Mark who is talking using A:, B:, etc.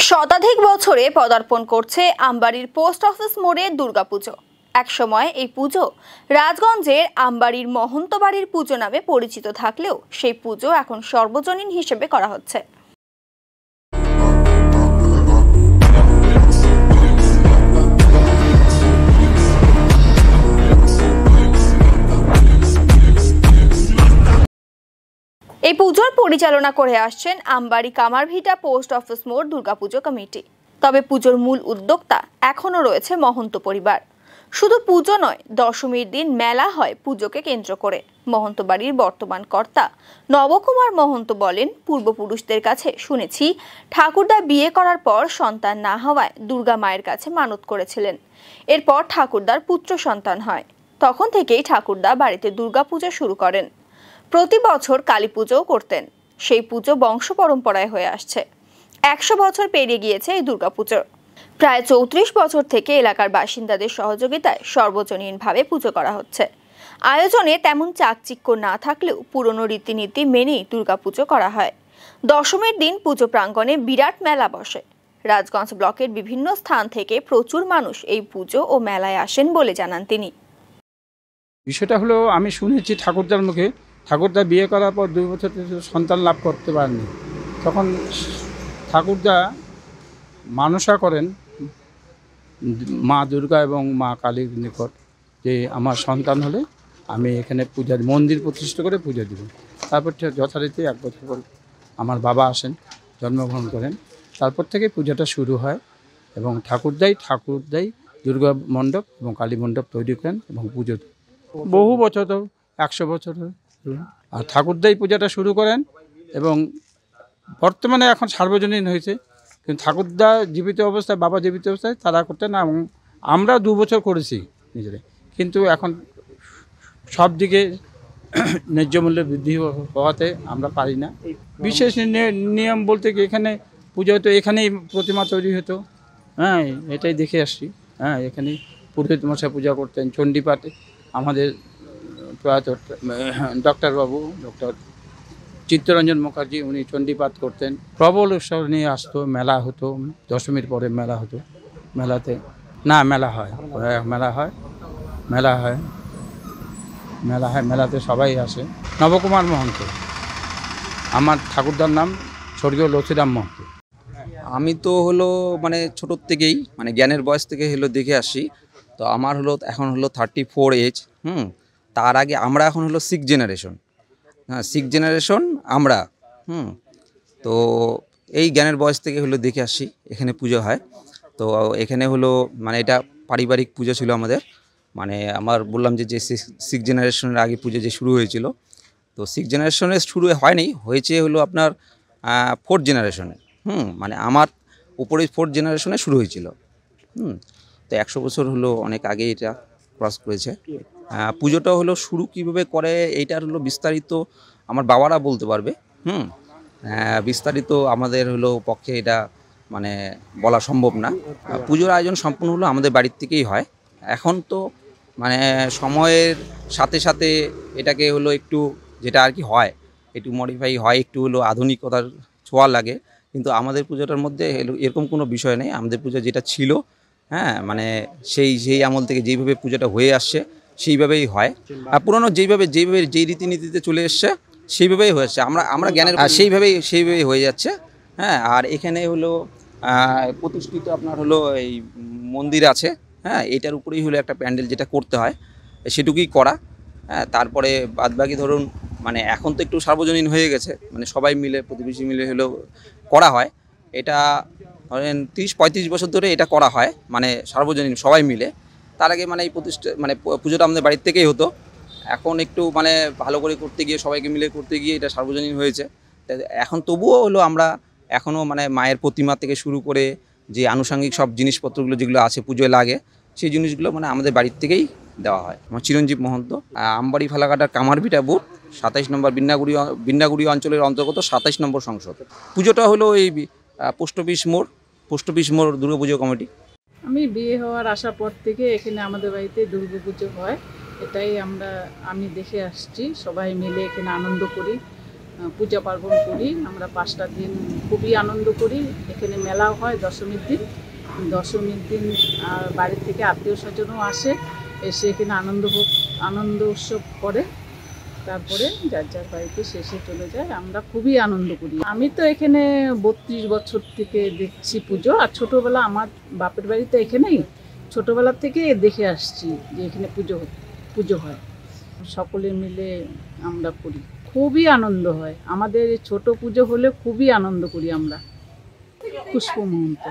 A: শতাধিক বছরে পদার্পণ করছে আমবাড়ির পোস্ট অফিস মোড়ে দুর্গাপুজো। একসময় এই পুজো রাজগঞ্জের আমবাড়ির মহন্ত বাড়ির পুজো নামে পরিচিত থাকলেও সেই পুজো এখন সর্বজনীন হিসেবে করা হচ্ছে। এই পুজোর পরিচালনা করে আসছেন আমবাড়ি কামারভিটা পোস্ট অফিস মোড় দুর্গাপুজো কমিটি। তবে পুজোর মূল উদ্যোক্তা এখনো রয়েছে মহন্ত পরিবার। শুধু পুজো নয়, দশমীর দিন মেলা হয় পুজোকে কেন্দ্র করে। মহন্ত বাড়ির বর্তমান কর্তা নবকুমার মহন্ত বলেন, পূর্বপুরুষদের কাছে শুনেছি ঠাকুরদা বিয়ে করার পর সন্তান না হওয়ায় দুর্গা মায়ের কাছে মানত করেছিলেন। এরপর ঠাকুরদার পুত্র সন্তান হয়। তখন থেকেই ঠাকুরদা বাড়িতে দুর্গাপূজা শুরু করেন। প্রতি বছর কালী পুজোও করতেন। সেই পুজো বংশ পরম্পরায় হয়ে আসছে। 100 বছর পেরিয়ে গিয়েছে এই দুর্গাপুজোর। প্রায় 34 বছর থেকে এলাকার বাসিন্দাদের সহযোগিতায় সর্বজনীনভাবে পুজো করা হচ্ছে। আয়োজনে তেমন চাকচিক্য না থাকলেও পুরনো রীতিনীতি মেনেই দুর্গাপুজো করা হয়। দশমীর দিন পুজো প্রাঙ্গণে বিরাট মেলা বসে। রাজগঞ্জ ব্লকের বিভিন্ন স্থান থেকে প্রচুর মানুষ এই পুজো ও মেলায় আসেন বলে জানান তিনি।
B: বিষয়টা হলো, আমি শুনেছি ঠাকুরদার মুখে, ঠাকুরদা বিয়ে করার পর 2 বছর সন্তান লাভ করতে পারেনি। তখন ঠাকুরদা মানসা করেন মা দুর্গা এবং মা কালীর নিকট যে আমার সন্তান হলে আমি এখানে পূজা মন্দির প্রতিষ্ঠা করে পূজা দেব। তারপর যথারীতি 1 বছর পর আমার বাবা আসেন, জন্মগ্রহণ করেন। তারপর থেকে পূজাটা শুরু হয় এবং ঠাকুরদাই দুর্গা মণ্ডপ এবং কালী মণ্ডপ তৈরি করেন এবং পুজো বহু বছর, তো 100 বছর আর ঠাকুরদাই পূজাটা শুরু করেন এবং বর্তমানে এখন সার্বজনীন হয়েছে। কিন্তু ঠাকুরদা জীবিত অবস্থায়, বাবা জীবিত অবস্থায় তারা করতেন না এবং আমরা 2 বছর করেছি নিজেরা। কিন্তু এখন সব দিকে ন্যায্য মূল্য বৃদ্ধি হওয়াতে আমরা পারি না। বিশেষ নিয়ম বলতে কি, এখানে পুজো হতো, এখানেই প্রতিমা তৈরি হতো। হ্যাঁ, এটাই দেখে আসছি। হ্যাঁ, এখানে পুরোহিত মশাই পূজা করতেন। চণ্ডীপাঠে আমাদের প্রয়াত ডক্টর চিত্তরঞ্জন মুখার্জি, উনি চণ্ডীপাঠ করতেন। প্রবল উৎসব নিয়ে আসতো। মেলা হতো, দশমীর পরে মেলা হতো। মেলাতে মেলাতে সবাই আসে। নবকুমার মহন্ত আমার ঠাকুরদার নাম, স্বর্গীয় লছিরাম মহন্ত।
C: আমি তো মানে ছোটোর থেকেই মানে জ্ঞানের বয়স থেকে দেখে আসি। তো আমার এখন 34 এজ। তার আগে আমরা এখন 6 জেনারেশন। হ্যাঁ, 6 জেনারেশন আমরা। তো এই জ্ঞানের বয়স থেকে দেখে আসি এখানে পুজো হয়। তো এখানে মানে এটা পারিবারিক পুজো ছিল আমাদের। মানে আমার বললাম যে 6 জেনারেশনের আগে পুজো যে শুরু হয়েছিল। তো 6 জেনারেশনের শুরু হয়নি, হয়েছে আপনার 4th জেনারেশনে। মানে আমার উপরে 4th জেনারেশনে শুরু হয়েছিল। তো 100 বছর অনেক আগে এটা ক্রস করেছে। পুজোটা শুরু কীভাবে করে এইটার বিস্তারিত আমার বাবারা বলতে পারবে। বিস্তারিত আমাদের পক্ষে এটা মানে বলা সম্ভব না। পুজোর আয়োজন সম্পূর্ণ আমাদের বাড়ির থেকেই হয়। এখন তো মানে সময়ের সাথে সাথে এটাকে একটু যেটা আর কি হয়, একটু মডিফাই হয়, একটু আধুনিকতার ছোঁয়া লাগে। কিন্তু আমাদের পুজোটার মধ্যে এরকম কোনো বিষয় নেই। আমাদের পুজো যেটা ছিল, হ্যাঁ, মানে সেই আমল থেকে যেইভাবে পুজোটা হয়ে আসছে সেইভাবেই হয়। আর পুরনো যেই রীতিনীতিতে চলে এসছে সেইভাবেই হয়েছে। আমরা জ্ঞানের সেইভাবেই হয়ে যাচ্ছে। হ্যাঁ, আর এখানে প্রতিষ্ঠিত আপনার এই মন্দির আছে। হ্যাঁ, এটার উপরেই একটা প্যান্ডেল যেটা করতে হয় সেটুকুই করা। হ্যাঁ, তারপরে বাদবাকি ধরুন মানে এখন তো একটু সার্বজনীন হয়ে গেছে, মানে সবাই মিলে প্রতিবেশী মিলে করা হয়। এটা ধরেন 30-35 বছর ধরে এটা করা হয়, মানে সার্বজনীন সবাই মিলে। তার আগে মানে এই পুজোটা আমাদের বাড়ির থেকেই হতো। এখন একটু মানে ভালো করে করতে গিয়ে, সবাইকে মিলে করতে গিয়ে এটা সার্বজনীন হয়েছে। এখন তবুও আমরা এখনও মানে মায়ের প্রতিমা থেকে শুরু করে যে আনুষঙ্গিক সব জিনিসপত্রগুলো যেগুলো আছে পুজোয় লাগে, সেই জিনিসগুলো মানে আমাদের বাড়ির থেকেই দেওয়া হয়। আমার চিরঞ্জীব মহন্ত, আমবাড়ি ফালাকাটার কামারভিটা বুথ 27 নম্বর বিন্নাগুড়ি অঞ্চলের অন্তর্গত 27 নম্বর সংসদ। পুজোটা এই পোস্ট অফিস মোড় দুর্গাপুজো কমিটি।
D: আমি বিয়ে হওয়ার আসার পর থেকে এখানে আমাদের বাড়িতে দুর্গাপুজো হয়। এটাই আমি দেখে আসছি। সবাই মিলে এখানে আনন্দ করি। পূজা পার্বণ করি। আমরা 5টা দিন খুবই আনন্দ করি। এখানে মেলাও হয় দশমীর দিন। দশমীর দিন বাড়ি থেকে আত্মীয় স্বজনও আসে, এসে এখানে আনন্দ উৎসব করে, তারপরে যার যার বাড়িতে শেষে চলে যায়। আমরা খুবই আনন্দ করি। আমি তো এখানে 32 বছর থেকে দেখছি পুজো। আর ছোটোবেলা আমার বাপের বাড়িতে এখানেই, ছোটোবেলা থেকে দেখে আসছি যে এখানে পুজো হয়। সকলে মিলে আমরা করি, খুবই আনন্দ হয়। আমাদের ছোট পুজো হলে খুবই আনন্দ করি আমরা। পুষ্প মহন্ত।